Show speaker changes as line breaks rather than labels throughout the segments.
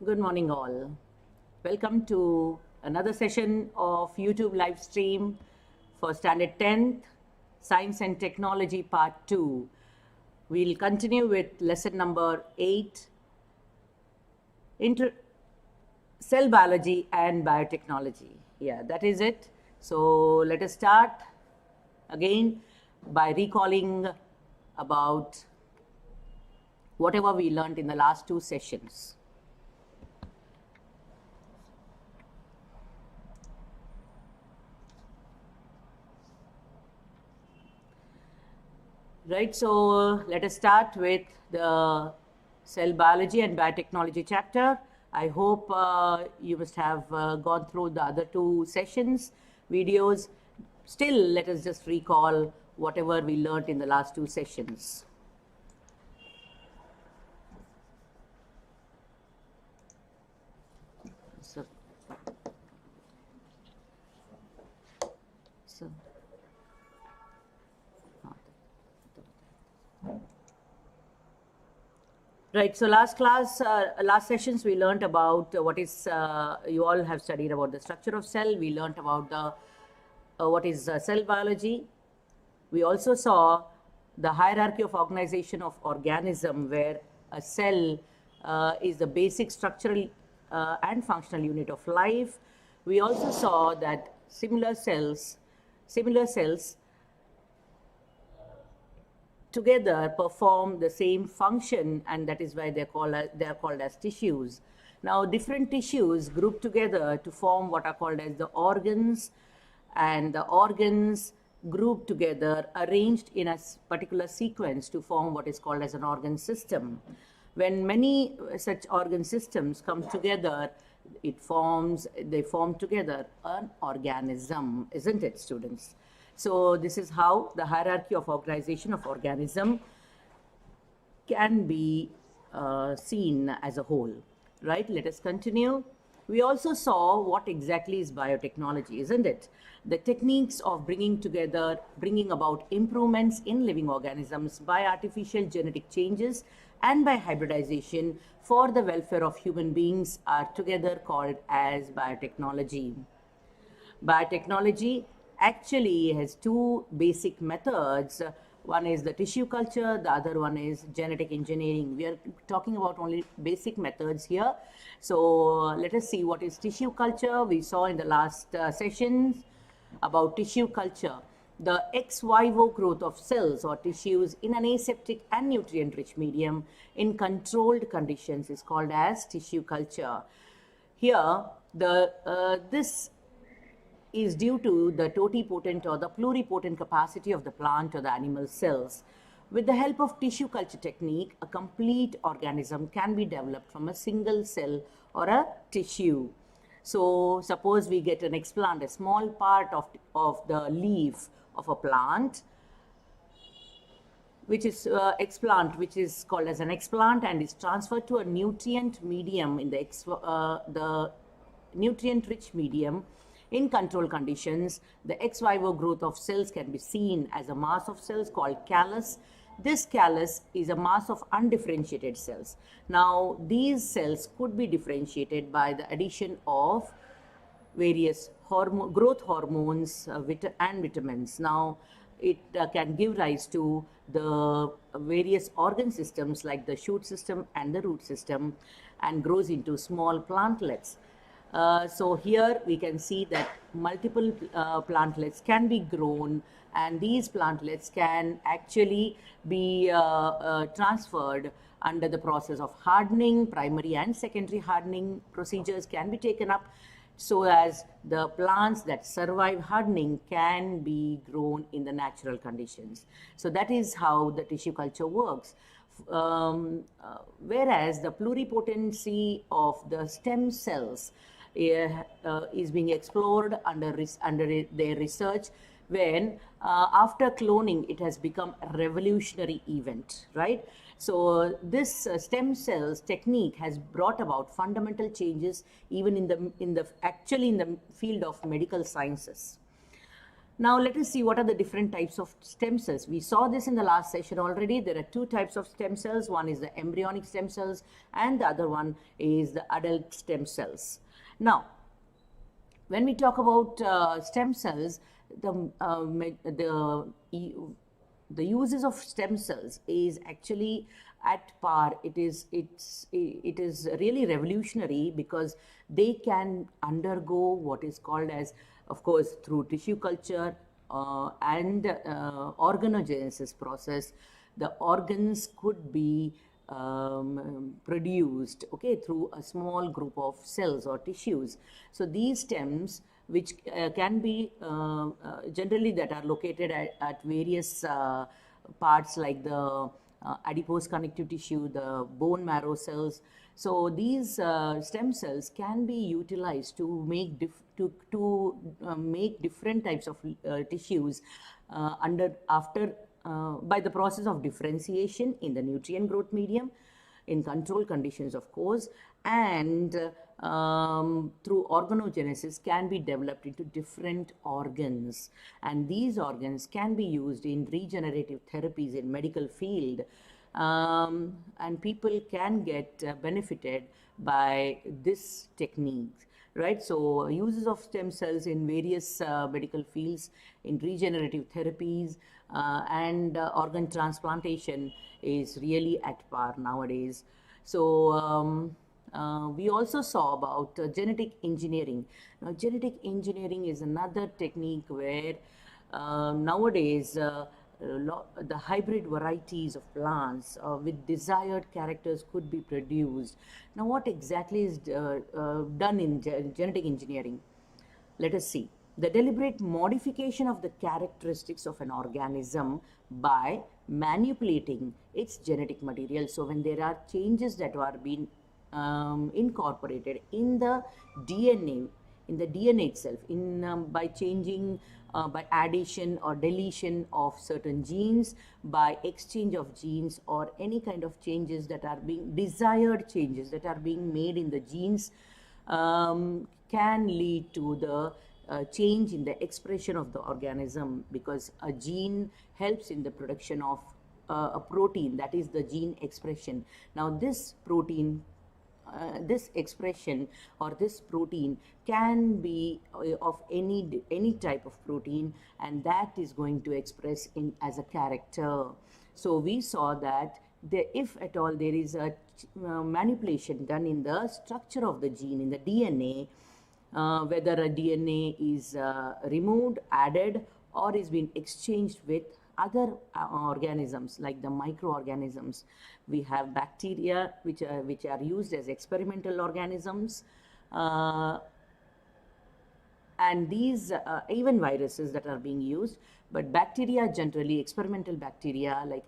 Good morning all. Welcome to another session of YouTube live stream for Standard 10th Science and Technology Part 2. We'll continue with lesson number 8, Cell Biology and Biotechnology. Yeah, that is it. So let us start again by recalling about whatever we learned in the last two sessions. Right, so let us start with the Cell Biology and Biotechnology chapter. I hope you must have gone through the other two sessions, videos. Still, let us just recall whatever we learned in the last two sessions. Right, so last sessions we learned about what is, you all have studied about the structure of cell. We learned about the, what is cell biology. We also saw the hierarchy of organization of organism, where a cell is the basic structural and functional unit of life. We also saw that similar cells together perform the same function, and that is why they are called as tissues. Now, different tissues group together to form what are called as the organs, and the organs group together arranged in a particular sequence to form what is called as an organ system. When many such organ systems come together, they form together an organism, isn't it, students? So this is how the hierarchy of organization of organism can be seen as a whole, right? Let us continue. We also saw what exactly is biotechnology, isn't it? The techniques of bringing about improvements in living organisms by artificial genetic changes and by hybridization for the welfare of human beings are together called as biotechnology. Biotechnology actually has two basic methods. One is the tissue culture, the other one is genetic engineering. We are talking about only basic methods here. So let us see what is tissue culture. We saw in the last sessions about tissue culture. The ex vivo growth of cells or tissues in an aseptic and nutrient-rich medium in controlled conditions is called as tissue culture. Here, this is due to the totipotent or the pluripotent capacity of the plant or the animal cells. With the help of tissue culture technique, a complete organism can be developed from a single cell or a tissue. So suppose we get an explant, a small part of the leaf of a plant, which is explant, which is called as an explant, and is transferred to a nutrient medium in the nutrient-rich medium. In control conditions, the ex vivo growth of cells can be seen as a mass of cells called callus. This callus is a mass of undifferentiated cells. Now, these cells could be differentiated by the addition of various growth hormones and vitamins. Now, it can give rise to the various organ systems like the shoot system and the root system, and grows into small plantlets. So here we can see that multiple plantlets can be grown, and these plantlets can actually be transferred under the process of hardening. Primary and secondary hardening procedures can be taken up so as the plants that survive hardening can be grown in the natural conditions. So that is how the tissue culture works. Whereas the pluripotency of the stem cells is being explored under their research, when after cloning it has become a revolutionary event, right? So this stem cells technique has brought about fundamental changes even in the field of medical sciences. Now let us see what are the different types of stem cells. We saw this in the last session already. There are two types of stem cells. One is the embryonic stem cells and the other one is the adult stem cells. Now, when we talk about stem cells, the uses of stem cells is actually at par. It is really revolutionary because they can undergo what is called as, of course, through tissue culture and organogenesis process, the organs could be produced, okay, through a small group of cells or tissues. So these stems, which can be generally that are located at various parts like the adipose connective tissue, the bone marrow cells. So these stem cells can be utilized to make make different types of tissues by the process of differentiation in the nutrient growth medium, in control conditions, of course, and through organogenesis can be developed into different organs, and these organs can be used in regenerative therapies in medical field, and people can get benefited by this technique, right? So uses of stem cells in various medical fields, in regenerative therapies and organ transplantation is really at par nowadays. So we also saw about genetic engineering. Now, genetic engineering is another technique where nowadays the hybrid varieties of plants with desired characters could be produced. Now, what exactly is done in genetic engineering? Let us see. The deliberate modification of the characteristics of an organism by manipulating its genetic material. So when there are changes that are being incorporated in the DNA, itself, by changing, by addition or deletion of certain genes, by exchange of genes, or any kind of changes that are being desired changes that are being made in the genes, can lead to the change in the expression of the organism, because a gene helps in the production of a protein, that is the gene expression. Now this protein, this expression or this protein can be of any type of protein, and that is going to express in as a character. So we saw that if at all there is a manipulation done in the structure of the gene, in the DNA, whether a DNA is removed, added, or is being exchanged with other organisms like the microorganisms. We have bacteria which are used as experimental organisms, and these even viruses that are being used, but bacteria generally, experimental bacteria like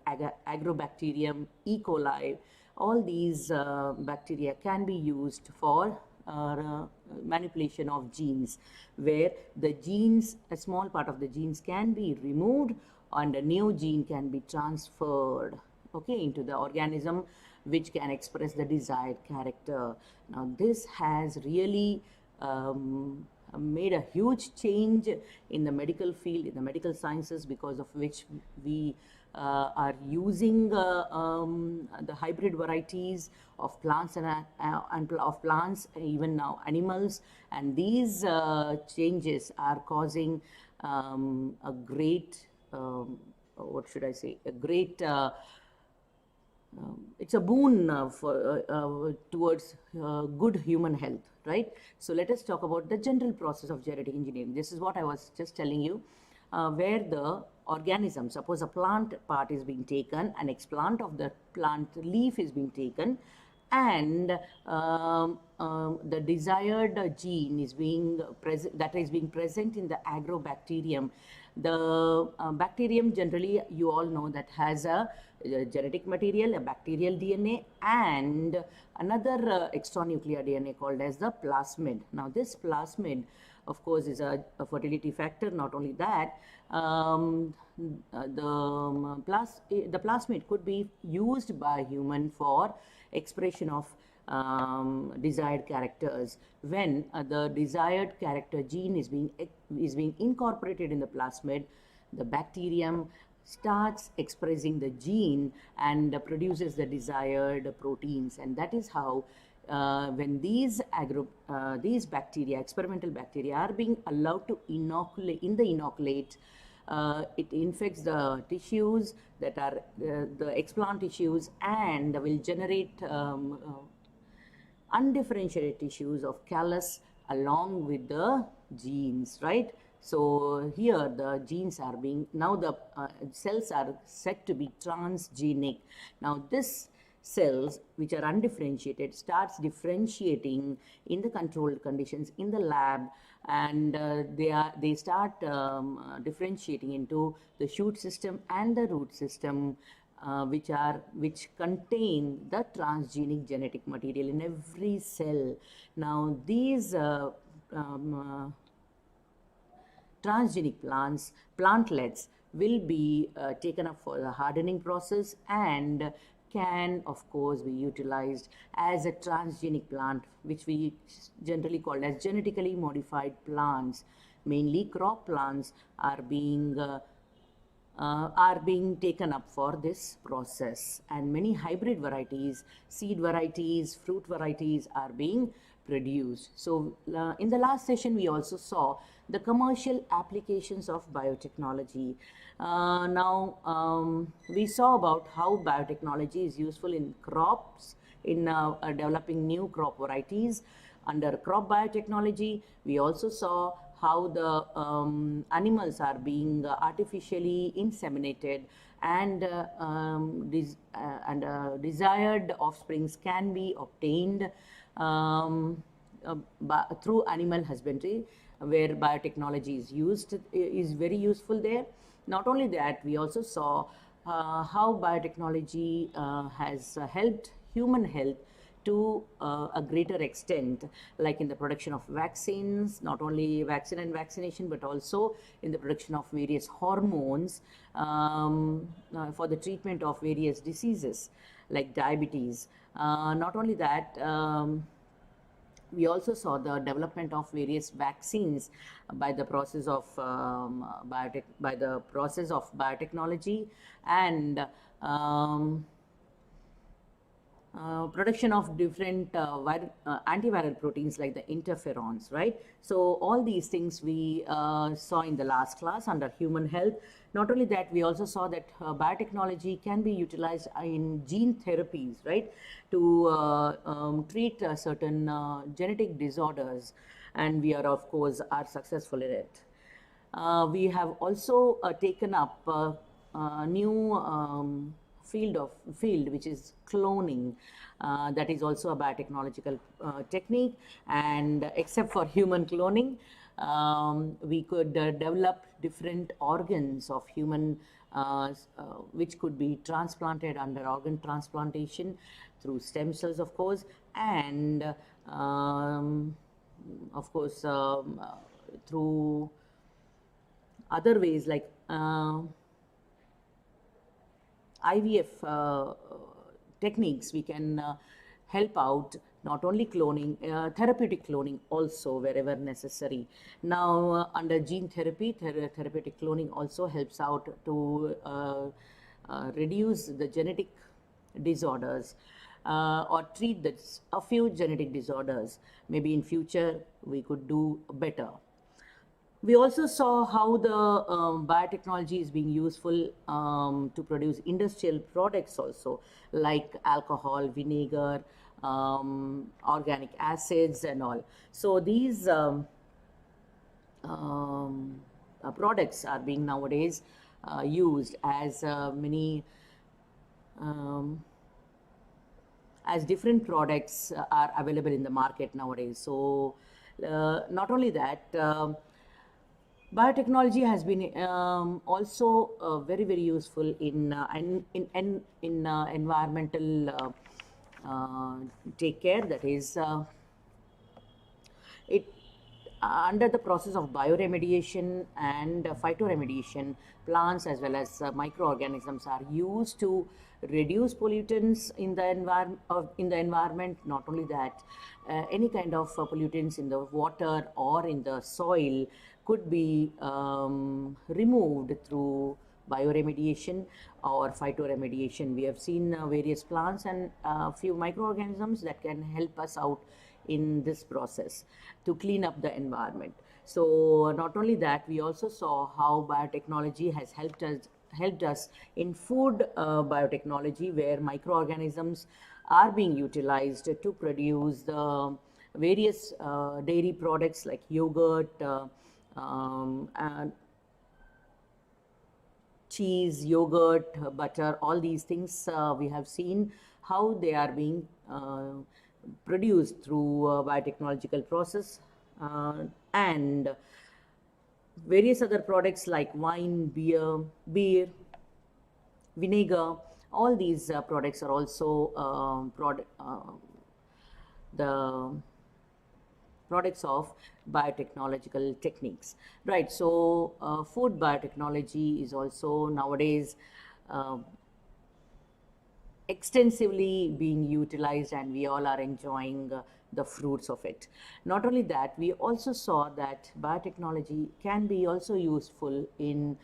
Agrobacterium, E. coli, all these bacteria can be used for manipulation of genes, where the genes, a small part of the genes can be removed and a new gene can be transferred, okay, into the organism, which can express the desired character. Now this has really made a huge change in the medical field, in the medical sciences, because of which we are using the hybrid varieties of plants and of plants, even now animals, and these changes are causing a great what should I say, a great it's a boon towards good human health, right? So let us talk about the general process of genetic engineering. This is what I was just telling you, where the organism, suppose a plant part is being taken, an explant of the plant leaf is being taken, and the desired gene is being present, that is being present in the agrobacterium. The bacterium, generally you all know, that has a genetic material, a bacterial DNA, and another extranuclear DNA called as the plasmid. Now this plasmid, of course, is a fertility factor. Not only that, the plasmid could be used by human for expression of desired characters. When the desired character gene is being incorporated in the plasmid, the bacterium starts expressing the gene and produces the desired proteins, and that is how when these bacteria, experimental bacteria, are being allowed to inoculate, it infects the tissues that are the explant tissues, and will generate undifferentiated tissues of callus along with the genes, right? So here the genes are being, now the cells are said to be transgenic. Now this cells which are undifferentiated starts differentiating in the controlled conditions in the lab, and they start differentiating into the shoot system and the root system, which contain the transgenic genetic material in every cell. Now these transgenic plantlets will be taken up for the hardening process and can of course be utilized as a transgenic plant, which we generally call as genetically modified plants. Mainly crop plants are being taken up for this process, and many hybrid varieties, seed varieties, fruit varieties are being produced. So in the last session we also saw the commercial applications of biotechnology. Now we saw about how biotechnology is useful in crops, in developing new crop varieties. Under crop biotechnology, we also saw how the animals are being artificially inseminated, and desired offsprings can be obtained through animal husbandry, where biotechnology is very useful there. Not only that, we also saw how biotechnology has helped human health to a greater extent, like in the production of vaccines, not only vaccine and vaccination, but also in the production of various hormones for the treatment of various diseases like diabetes. Not only that, we also saw the development of various vaccines by the process of biotechnology, and production of different antiviral proteins like the interferons, right? So all these things we saw in the last class under human health. Not only that, we also saw that biotechnology can be utilized in gene therapies, right, to treat certain genetic disorders, and we are of course successful in it. We have also taken up new field which is cloning. That is also a biotechnological technique, and except for human cloning, we could develop different organs of human which could be transplanted under organ transplantation through stem cells, of course, and of course through other ways like IVF techniques. We can help out not only cloning, therapeutic cloning also wherever necessary. Now under gene therapy, therapeutic cloning also helps out to reduce the genetic disorders or treat a few genetic disorders. Maybe in future we could do better. We also saw how the biotechnology is being useful to produce industrial products also, like alcohol, vinegar, organic acids and all. So these products are being nowadays used as as different products are available in the market nowadays. So not only that, biotechnology has been also very useful in environmental take care. That is, it under the process of bioremediation and phytoremediation, plants as well as microorganisms are used to reduce pollutants in the environment. Not only that, any kind of pollutants in the water or in the soil could be removed through bioremediation or phytoremediation. We have seen various plants and few microorganisms that can help us out in this process to clean up the environment. So not only that, we also saw how biotechnology has helped us in food biotechnology, where microorganisms are being utilized to produce the various dairy products like yogurt, and cheese, yogurt, butter, all these things. We have seen how they are being produced through biotechnological process, and various other products like wine, beer, vinegar. All these products are also the products of biotechnological techniques, right? So food biotechnology is also nowadays extensively being utilized, and we all are enjoying the fruits of it. Not only that, we also saw that biotechnology can be also useful in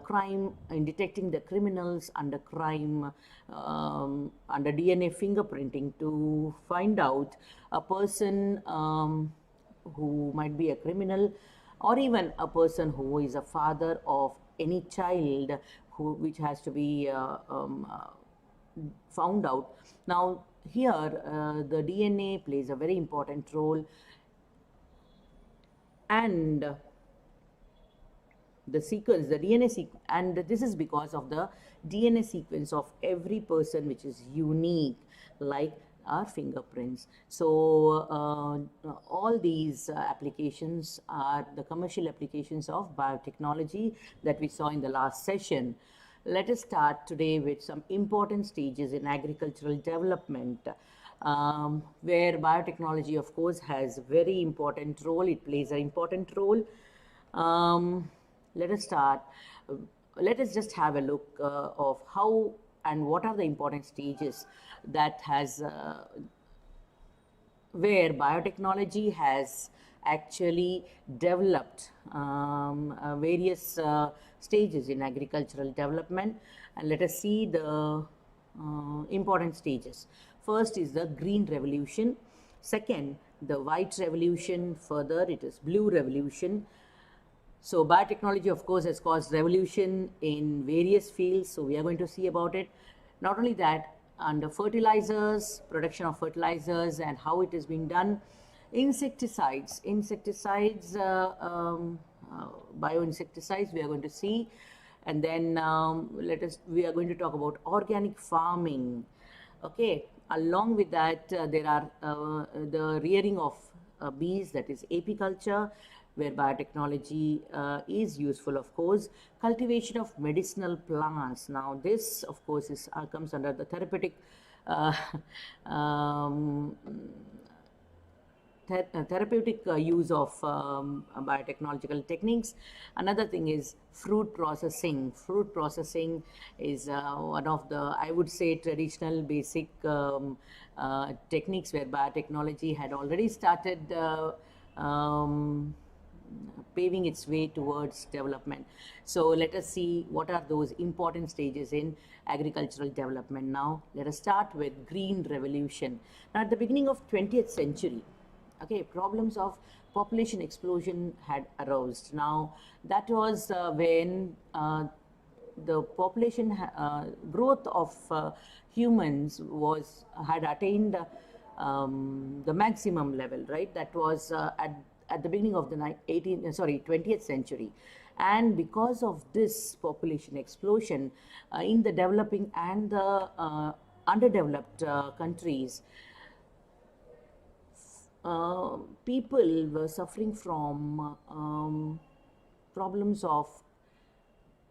crime, in detecting the criminals under crime, under DNA fingerprinting, to find out a person who might be a criminal, or even a person who is a father of any child which has to be found out. Now here the DNA plays a very important role, and the sequence, the DNA sequence, and this is because of the DNA sequence of every person, which is unique, like our fingerprints. So all these applications are the commercial applications of biotechnology that we saw in the last session. Let us start today with some important stages in agricultural development, where biotechnology, of course, has a very important role. It plays an important role. Let us start. Let us just have a look of how and what are the important stages that has where biotechnology has actually developed various stages in agricultural development. And let us see the important stages. First is the green revolution. Second, the white revolution. Further, it is blue revolution. So biotechnology, of course, has caused revolution in various fields. So we are going to see about it. Not only that, under fertilizers, production of fertilizers and how it is being done. Insecticides, bioinsecticides we are going to see. And then we are going to talk about organic farming. Okay, along with that, there are the rearing of bees, that is apiculture, where biotechnology is useful, of course. Cultivation of medicinal plants. Now this, of course, comes under the therapeutic use of biotechnological techniques. Another thing is fruit processing. Fruit processing is one of the, I would say, traditional basic techniques where biotechnology had already started paving its way towards development. So let us see what are those important stages in agricultural development. Now let us start with green revolution. Now at the beginning of 20th century, okay, problems of population explosion had arose. Now that was when the population growth of humans had attained the maximum level, right? That was at the beginning of the 20th century. And because of this population explosion in the developing and the underdeveloped countries, people were suffering from problems of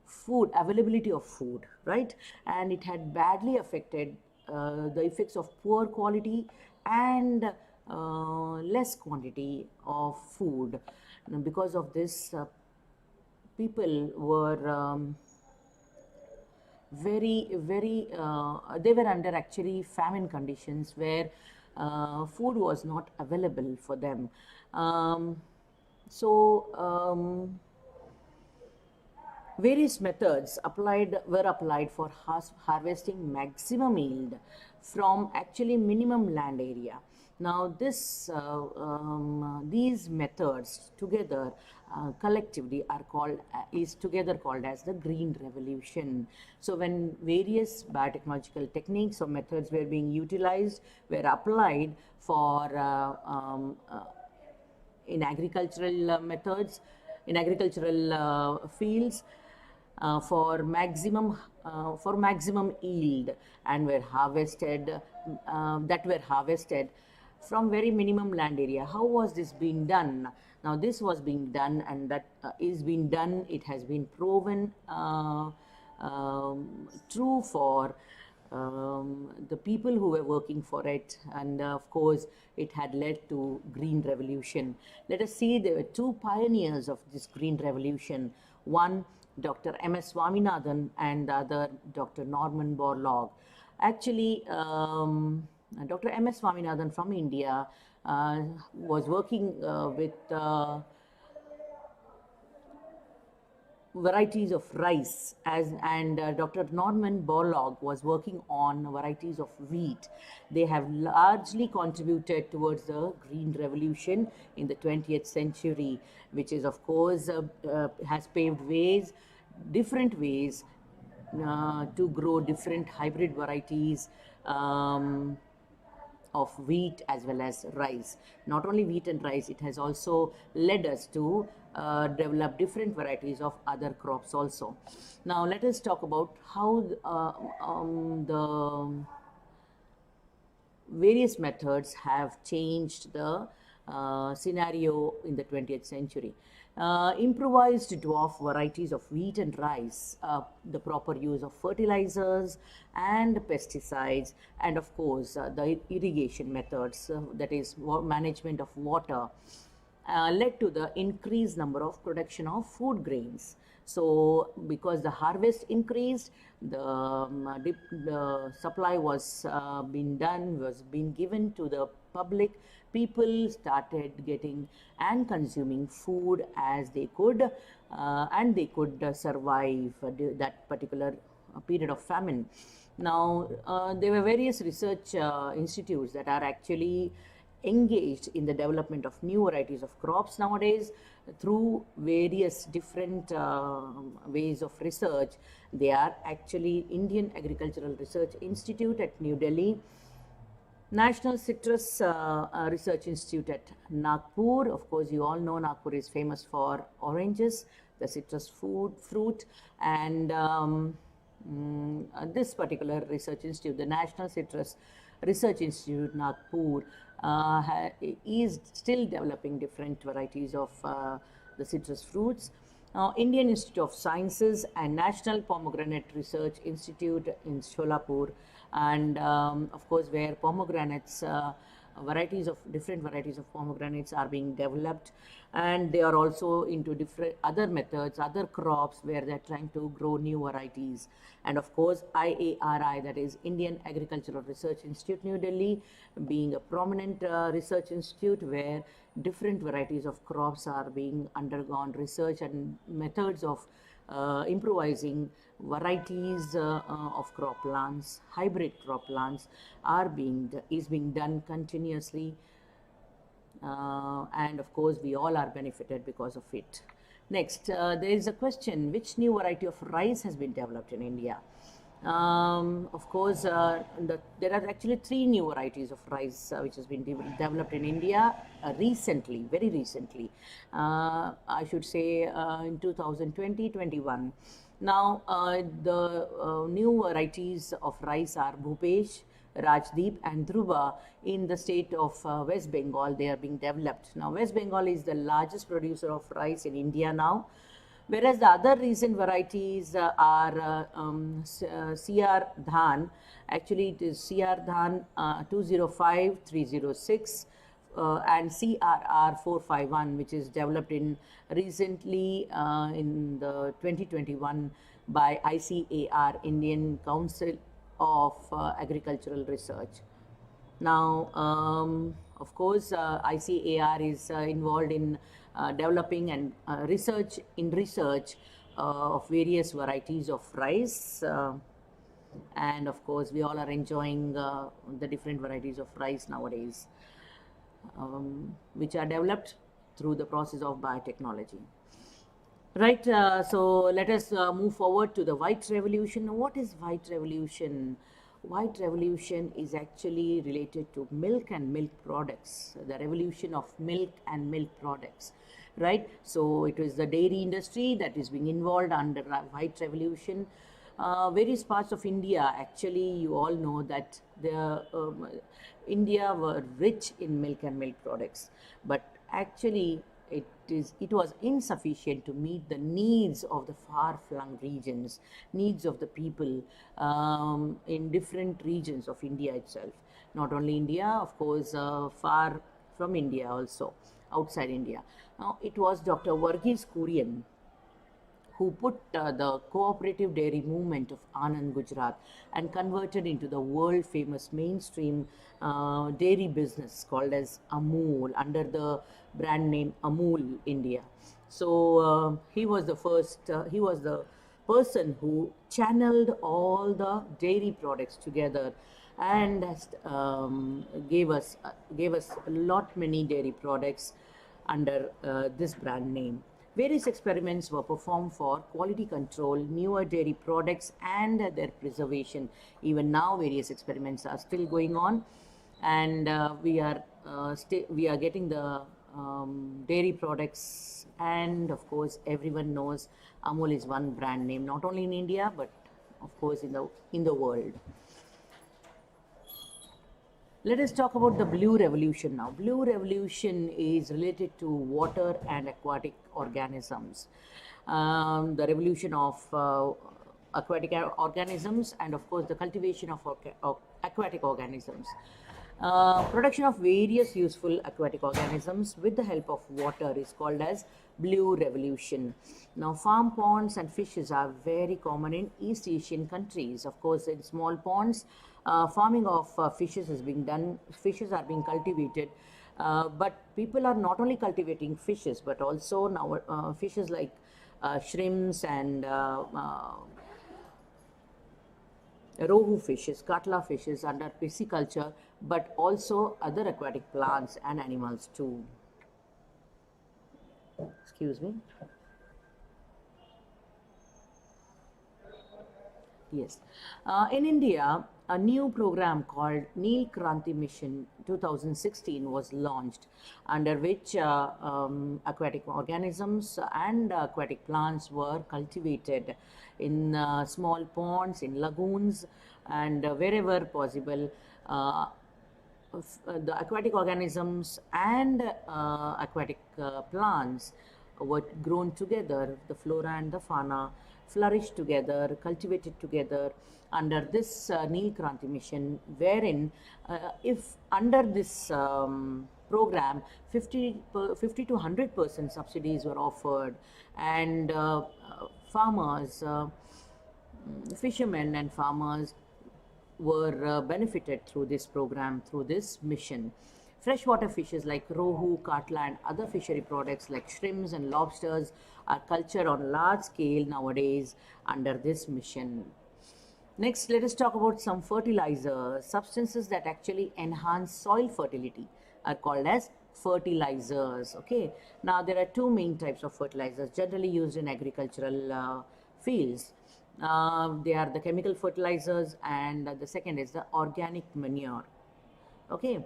food, availability of food, right? And it had badly affected the effects of poor quality and less quantity of food. And because of this, people were they were under actually famine conditions where food was not available for them. Um, so various methods were applied for harvesting maximum yield from actually minimum land area. Now these methods together collectively are called is together called as the green revolution. So when various biotechnological techniques or methods were being utilized, were applied for in agricultural methods, in agricultural fields, for maximum yield, and were harvested that were harvested from very minimum land area. How was this being done? Now this was being done, and that is being done. It has been proven true for the people who were working for it, and of course it had led to green revolution. Let us see, there were two pioneers of this green revolution. One, Dr. M.S. Swaminathan, and the other, Dr. Norman Borlaug. Actually, Dr. M.S. Swaminathan from India was working with varieties of rice, and Dr. Norman Borlaug was working on varieties of wheat. They have largely contributed towards the green revolution in the 20th century, which is of course has paved different ways to grow different hybrid varieties of wheat as well as rice. Not only wheat and rice, it has also led us to develop different varieties of other crops also. Now let us talk about how the various methods have changed the scenario in the 20th century. Improvised dwarf varieties of wheat and rice, the proper use of fertilizers and pesticides, and of course the irrigation methods, that is management of water, led to the increased number of production of food grains. So because the harvest increased, the supply was being given to the public. People started getting and consuming food as they could, and they could survive that particular period of famine. Now, there were various research institutes that are actually engaged in the development of new varieties of crops nowadays through various different ways of research. They are actually Indian Agricultural Research Institute at New Delhi, National Citrus Research Institute at Nagpur. Of course, you all know Nagpur is famous for oranges, the citrus fruit, and this particular research institute, the National Citrus Research Institute Nagpur, is still developing different varieties of the citrus fruits. Indian Institute of Sciences and National Pomegranate Research Institute in Sholapur, and of course where pomegranates, different varieties of pomegranates are being developed, and they are also into different other methods, other crops where they are trying to grow new varieties. And of course IARI, that is Indian Agricultural Research Institute, New Delhi, being a prominent research institute where different varieties of crops are being undergone research, and methods of improvising varieties of crop plants, hybrid crop plants is being done continuously, and of course we all are benefited because of it. Next, there is a question: which new variety of rice has been developed in India? Of course, there are actually 3 new varieties of rice which has been developed in India recently, very recently. I should say in 2020-21. Now, the new varieties of rice are Bhupesh, Rajdeep and Dhruva in the state of West Bengal. They are being developed. Now, West Bengal is the largest producer of rice in India now, whereas the other recent varieties are CR Dhan. Actually, it is CR Dhan 205, 306, and CRR 451, which is developed in recently in the 2021 by ICAR, Indian Council of Agricultural Research. Now, of course, ICAR is involved in developing and research of various varieties of rice. And of course, we all are enjoying the different varieties of rice nowadays, which are developed through the process of biotechnology. Right, so let us move forward to the white revolution. What is white revolution? White revolution is actually related to milk and milk products, the revolution of milk and milk products, right? So it is the dairy industry that is being involved under white revolution. Various parts of India, actually, you all know that India were rich in milk and milk products, but actually it was insufficient to meet the needs of the far-flung regions, needs of the people in different regions of India itself. Not only India, of course, far from India also, outside India. Now, it was Dr. Varghese Kurian who put the cooperative dairy movement of Anand, Gujarat, and converted into the world famous mainstream dairy business called as Amul, under the brand name Amul India. So he was the first, he was the person who channeled all the dairy products together and gave us a lot many dairy products under this brand name. Various experiments were performed for quality control, newer dairy products, and their preservation. Even now, various experiments are still going on, and we are getting the dairy products. And of course, everyone knows Amul is one brand name, not only in India but of course in the world. Let us talk about the blue revolution now. Blue revolution is related to water and aquatic organisms. The revolution of aquatic organisms, and of course the cultivation of aquatic organisms. Production of various useful aquatic organisms with the help of water is called as blue revolution. Now, farm ponds and fishes are very common in East Asian countries. Of course, in small ponds, farming of fishes is being done. Fishes are being cultivated, but people are not only cultivating fishes, but also now fishes like shrimps and rohu fishes, katla fishes under pisciculture, but also other aquatic plants and animals too. Excuse me. Yes. In India, a new program called Neelkanth Mission 2016 was launched, under which aquatic organisms and aquatic plants were cultivated in small ponds, in lagoons, and wherever possible. The aquatic organisms and aquatic plants were grown together. The flora and the fauna flourished together, cultivated together under this Neelkanth Mission, wherein if under this program 50 to 100% subsidies were offered, and farmers, fishermen and farmers were benefited through this program, through this mission. Freshwater fishes like rohu, katla, and other fishery products like shrimps and lobsters are cultured on large scale nowadays under this mission. Next, let us talk about some fertilizers. Substances that actually enhance soil fertility are called as fertilizers. Okay. Now, there are two main types of fertilizers generally used in agricultural fields. They are the chemical fertilizers, and the second is the organic manure. Okay.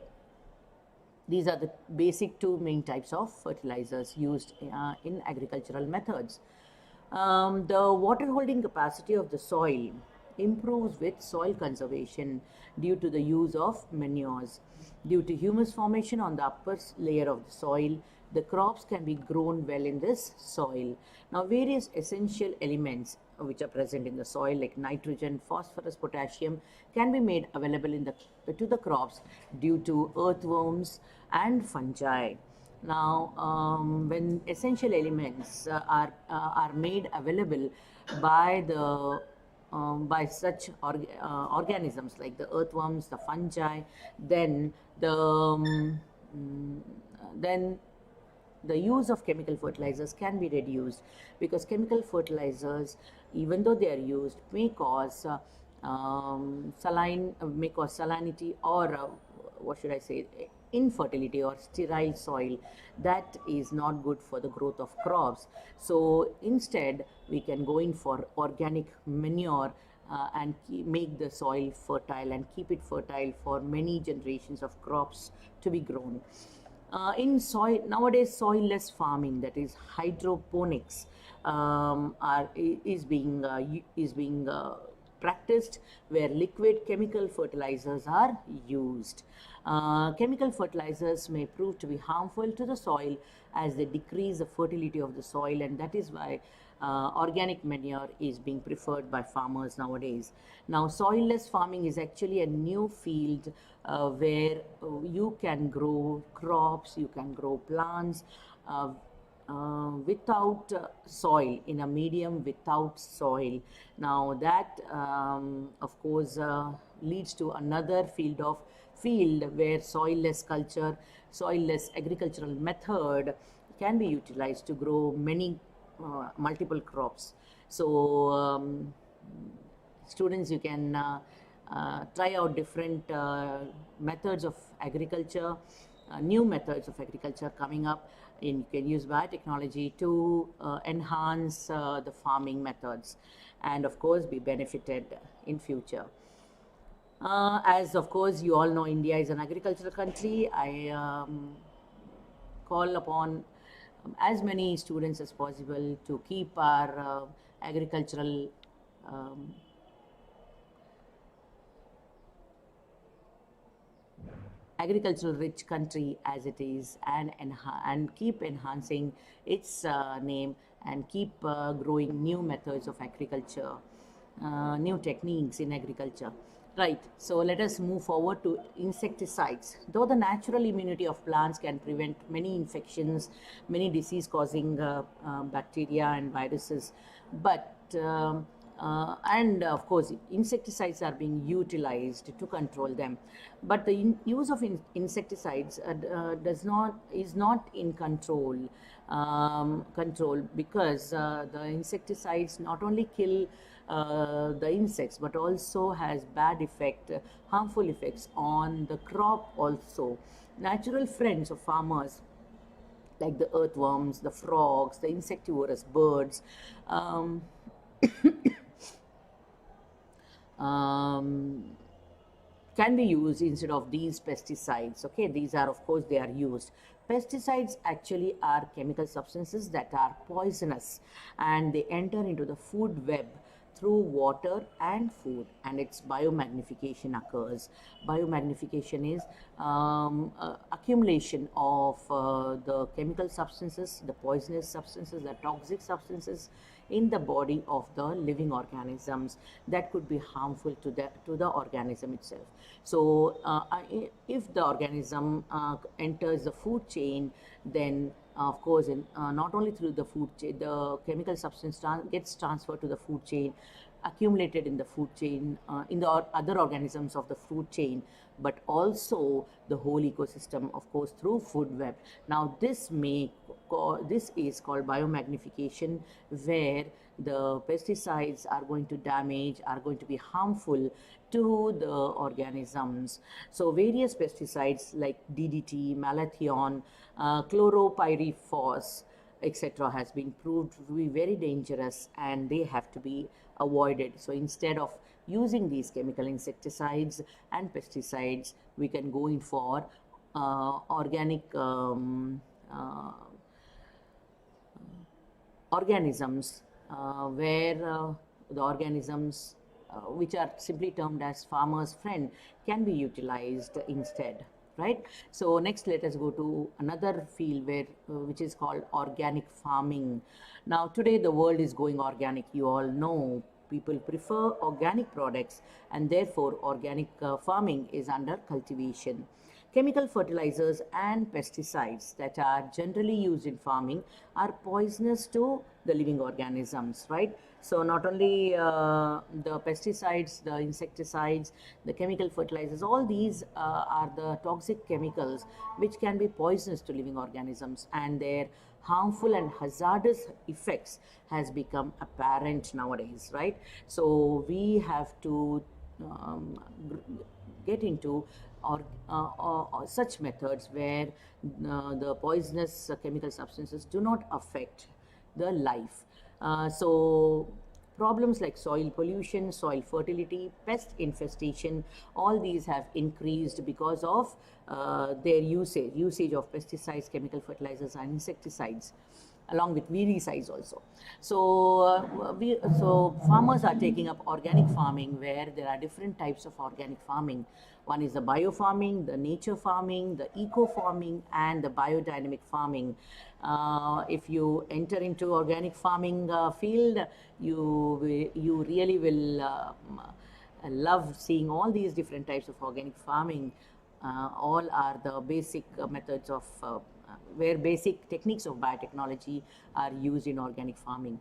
These are the basic two main types of fertilizers used in agricultural methods. The water holding capacity of the soil improves with soil conservation due to the use of manures. Due to humus formation on the upper layer of the soil, the crops can be grown well in this soil. Now, various essential elements which are present in the soil, like nitrogen, phosphorus, potassium, can be made available to the crops due to earthworms and fungi. Now, when essential elements are made available by the by such organisms like the earthworms, the fungi, then mm, then the use of chemical fertilizers can be reduced, because chemical fertilizers, even though they are used, may cause may cause salinity, or what should I say, infertility or sterile soil. That is not good for the growth of crops. So instead, we can go in for organic manure and make the soil fertile and keep it fertile for many generations of crops to be grown. In soil nowadays, soilless farming, that is hydroponics, is being practiced, where liquid chemical fertilizers are used. Chemical fertilizers may prove to be harmful to the soil, as they decrease the fertility of the soil, and that is why organic manure is being preferred by farmers nowadays. Now, soilless farming is actually a new field where you can grow crops, you can grow plants without soil, in a medium without soil. Now, that of course leads to another field where soilless agricultural method can be utilized to grow many multiple crops. So students, you can try out different methods of agriculture, new methods of agriculture coming up. And you can use biotechnology to enhance the farming methods, and of course be benefited in future. As of course you all know, India is an agricultural country. I call upon as many students as possible to keep our agricultural rich country as it is, and keep enhancing its name, and keep growing new methods of agriculture, new techniques in agriculture. Right, so let us move forward to insecticides. Though the natural immunity of plants can prevent many infections, many disease-causing bacteria and viruses, but and of course insecticides are being utilized to control them, but the use of insecticides is not in control, because the insecticides not only kill the insects, but also has harmful effects on the crop also. Natural friends of farmers, like the earthworms, the frogs, the insectivorous birds, can be used instead of these pesticides. Okay, these are, of course, they are used. Pesticides actually are chemical substances that are poisonous, and they enter into the food web through water and food, and its biomagnification occurs. Biomagnification is accumulation of the chemical substances, the poisonous substances, the toxic substances in the body of the living organisms that could be harmful to the organism itself. So if the organism enters the food chain, then of course not only through the food chain, the chemical substance gets transferred to the food chain, accumulated in the food chain, in the other organisms of the food chain, but also the whole ecosystem, of course, through food web. Now this is called biomagnification, where the pesticides are going to be harmful to the organisms. So various pesticides like DDT, malathion, chloropyrifos, etc. has been proved to be very dangerous, and they have to be avoided. So instead of using these chemical insecticides and pesticides, we can go in for organic organisms, where the organisms which are simply termed as farmer's friend can be utilized instead. right? So next, let us go to another field where which is called organic farming. Now today the world is going organic. You all know people prefer organic products, and therefore organic farming is under cultivation. Chemical fertilizers and pesticides that are generally used in farming are poisonous to the living organisms, right? So not only the pesticides, the insecticides, the chemical fertilizers, all these are the toxic chemicals which can be poisonous to living organisms, and their harmful and hazardous effects has become apparent nowadays, right? So we have to um, get into such methods where the poisonous chemical substances do not affect the life. So problems like soil pollution, soil fertility, pest infestation, all these have increased because of their usage of pesticides, chemical fertilizers and insecticides, along with weedicides also. So farmers are taking up organic farming, where there are different types of organic farming. One is the bio-farming, the nature farming, the eco-farming, and the biodynamic farming. If you enter into organic farming field, you really will love seeing all these different types of organic farming. All are the basic methods of where basic techniques of biotechnology are used in organic farming.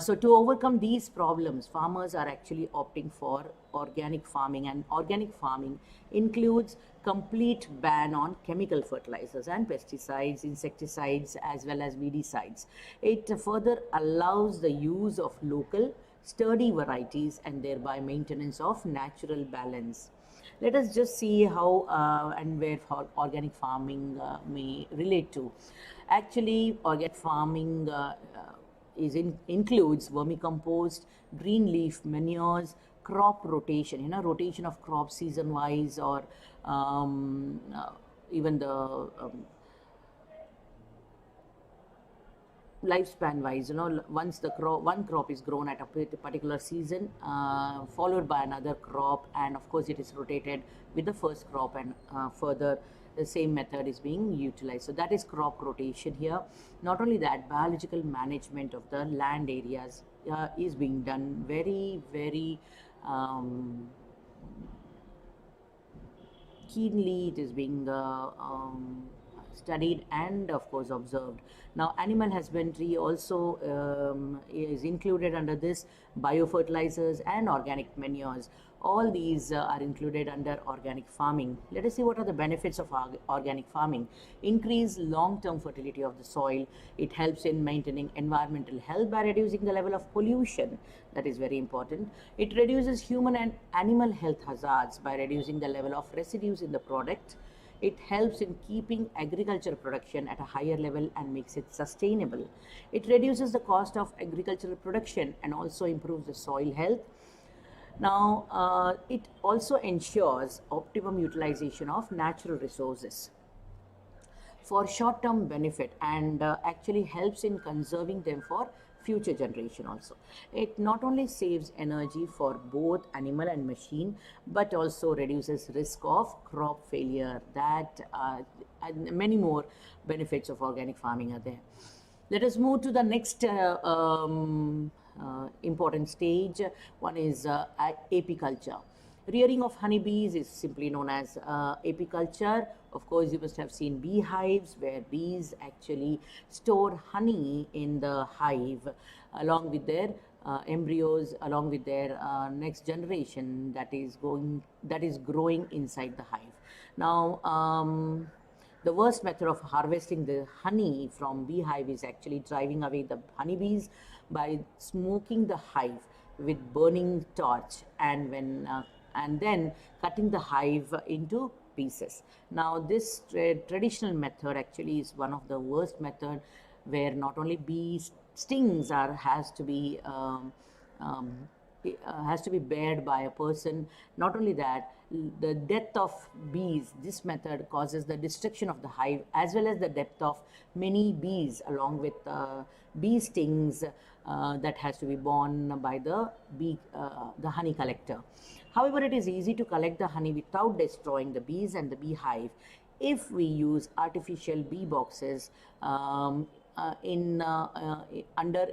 So to overcome these problems, farmers are actually opting for organic farming, and organic farming includes complete ban on chemical fertilizers and pesticides, insecticides, as well as weedicides. It further allows the use of local sturdy varieties and thereby maintenance of natural balance. Let us just see how and where organic farming may relate to. Actually, organic farming includes vermicompost, green leaf manures, crop rotation, rotation of crops season wise, or even the lifespan wise, once the one crop is grown at a particular season, followed by another crop, and of course it is rotated with the first crop, and further the same method is being utilized. So that is crop rotation here. Not only that, biological management of the land areas is being done very, very keenly. It is being studied and of course observed. Now animal husbandry also is included under this, biofertilizers and organic manures. All these are included under organic farming. Let us see what are the benefits of organic farming. Increase long-term fertility of the soil. It helps in maintaining environmental health by reducing the level of pollution. That is very important. It reduces human and animal health hazards by reducing the level of residues in the product. It helps in keeping agriculture production at a higher level and makes it sustainable. It reduces the cost of agricultural production and also improves the soil health. Now, it also ensures optimum utilization of natural resources for short-term benefit, and actually helps in conserving them for future generation also. It not only saves energy for both animal and machine, but also reduces risk of crop failure. That and many more benefits of organic farming are there. Let us move to the next important stage. One is apiculture. Rearing of honeybees is simply known as apiculture. Of course, you must have seen beehives, where bees actually store honey in the hive along with their embryos, along with their next generation that is growing inside the hive. Now, the worst method of harvesting the honey from beehive is actually driving away the honeybees by smoking the hive with burning torch, and then cutting the hive into pieces. Now this traditional method actually is one of the worst method, where not only bee stings has to be has to be bared by a person. Not only that, the death of bees, this method causes the destruction of the hive as well as the death of many bees, along with bee stings that has to be borne by the honey collector. However, it is easy to collect the honey without destroying the bees and the beehive if we use artificial bee boxes under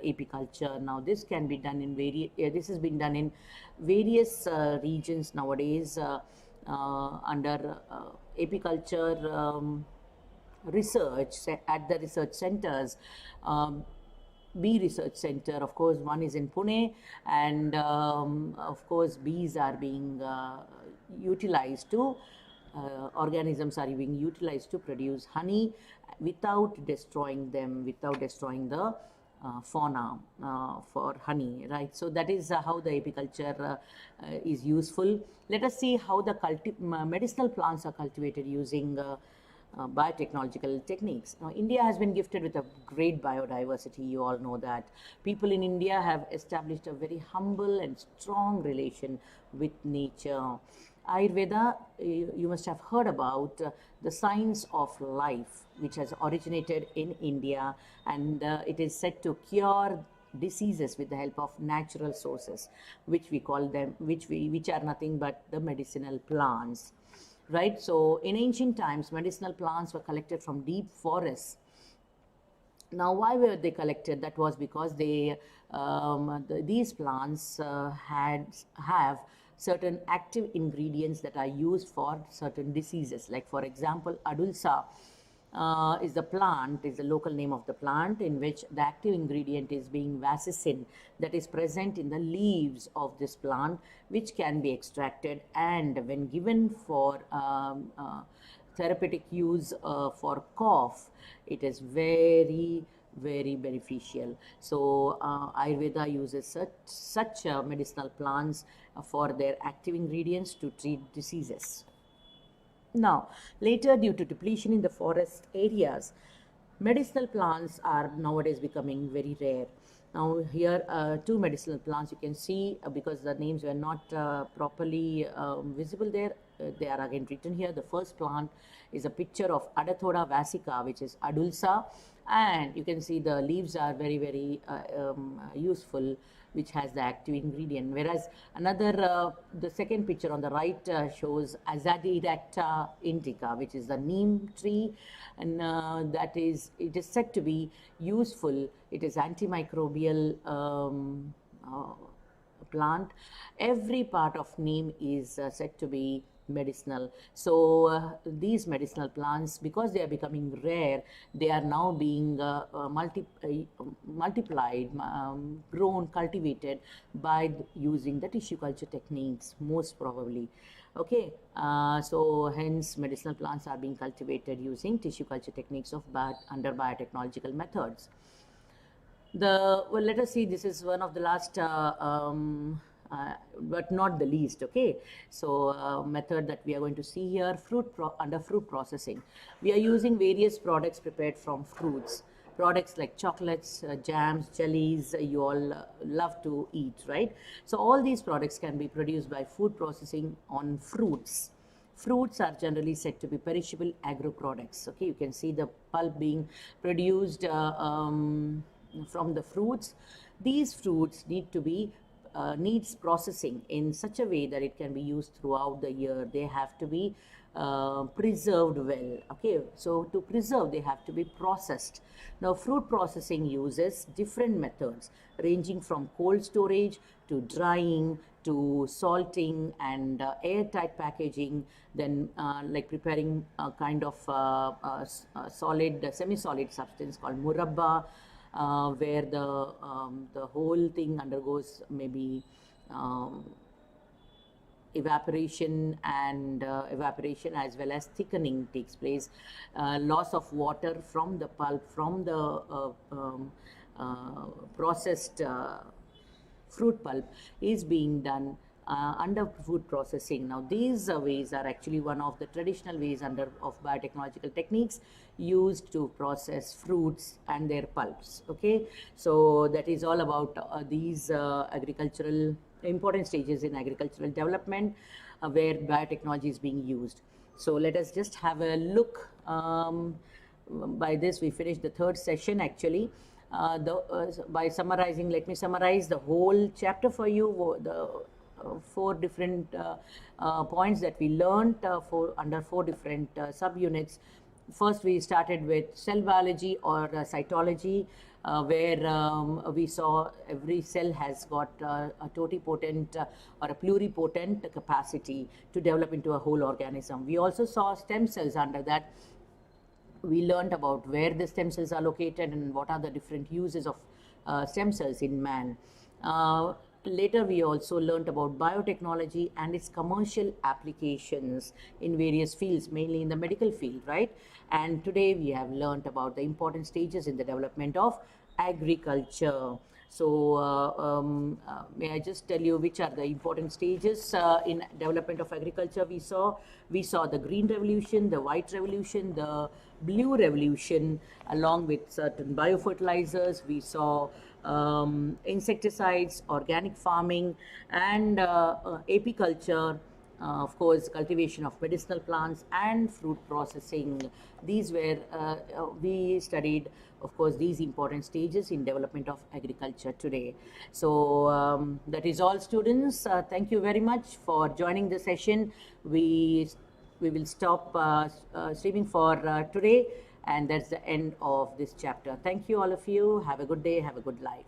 apiculture. Now, this can be done in this has been done in various regions nowadays under apiculture research at the research centers. Bee research center, of course, one is in Pune, and of course bees are being utilized to organisms are being utilized to produce honey without destroying them, without destroying the fauna for honey, right? So that is how the apiculture is useful. Let us see how the medicinal plants are cultivated using biotechnological techniques. Now, India has been gifted with a great biodiversity. You all know that. People in India have established a very humble and strong relation with nature. Ayurveda, you must have heard about the science of life, which has originated in India, and it is said to cure diseases with the help of natural sources, which we call them, which are nothing but the medicinal plants. Right, so in ancient times, medicinal plants were collected from deep forests. Now, why were they collected? That was because these plants have certain active ingredients that are used for certain diseases. Like, for example, Adulsa is the local name of the plant, in which the active ingredient is being vasicin, that is present in the leaves of this plant, which can be extracted, and when given for therapeutic use for cough, it is very beneficial. So Ayurveda uses such medicinal plants for their active ingredients to treat diseases. Now, later, due to depletion in the forest areas, medicinal plants are nowadays becoming very rare. Now, here two medicinal plants you can see, because the names were not properly visible there, they are again written here. The first plant is a picture of Adathoda vasica, which is Adulsa, and you can see the leaves are very useful, which has the active ingredient. Whereas another, the second picture on the right shows Azadirachta indica, which is the neem tree, and it is said to be useful. It is antimicrobial plant. Every part of neem is said to be medicinal. So these medicinal plants, because they are becoming rare, they are now being multiplied, grown, cultivated by using the tissue culture techniques, most probably. Okay, so hence medicinal plants are being cultivated using tissue culture techniques under biotechnological methods. Let us see, this is one of the last but not the least. Okay, so method that we are going to see here, under fruit processing. We are using various products prepared from fruits. Products like chocolates, jams, jellies, you all love to eat, right? So all these products can be produced by food processing on fruits. Fruits are generally said to be perishable agro products. Okay, you can see the pulp being produced from the fruits. These fruits needs processing in such a way that it can be used throughout the year. They have to be preserved well. Okay, so to preserve, they have to be processed. Now, fruit processing uses different methods, ranging from cold storage to drying to salting and airtight packaging, then like preparing a kind of semi-solid substance called murabba, where the whole thing undergoes maybe evaporation as well as thickening takes place. Loss of water from the pulp, from the processed fruit pulp is being done under food processing. Now, these ways are actually one of the traditional ways of biotechnological techniques used to process fruits and their pulps. Okay, so that is all about these agricultural important stages in agricultural development where biotechnology is being used. So let us just have a look. By this, we finished the third session actually. By summarizing, let me summarize the whole chapter for you. The four different points that we learned under four different subunits. First, we started with cell biology or cytology, where we saw every cell has got a totipotent or a pluripotent capacity to develop into a whole organism. We also saw stem cells under that. We learned about where the stem cells are located and what are the different uses of stem cells in man. Later, we also learned about biotechnology and its commercial applications in various fields, mainly in the medical field, right? And today we have learned about the important stages in the development of agriculture. So may I just tell you which are the important stages in development of agriculture? We saw the green revolution, the white revolution, the blue revolution, along with certain biofertilizers. We saw insecticides, organic farming, and apiculture. Of course, cultivation of medicinal plants and fruit processing. These were, we studied, of course, these important stages in development of agriculture today. So that is all, students. Thank you very much for joining the session. We will stop streaming for today, and that's the end of this chapter. Thank you, all of you. Have a good day. Have a good life.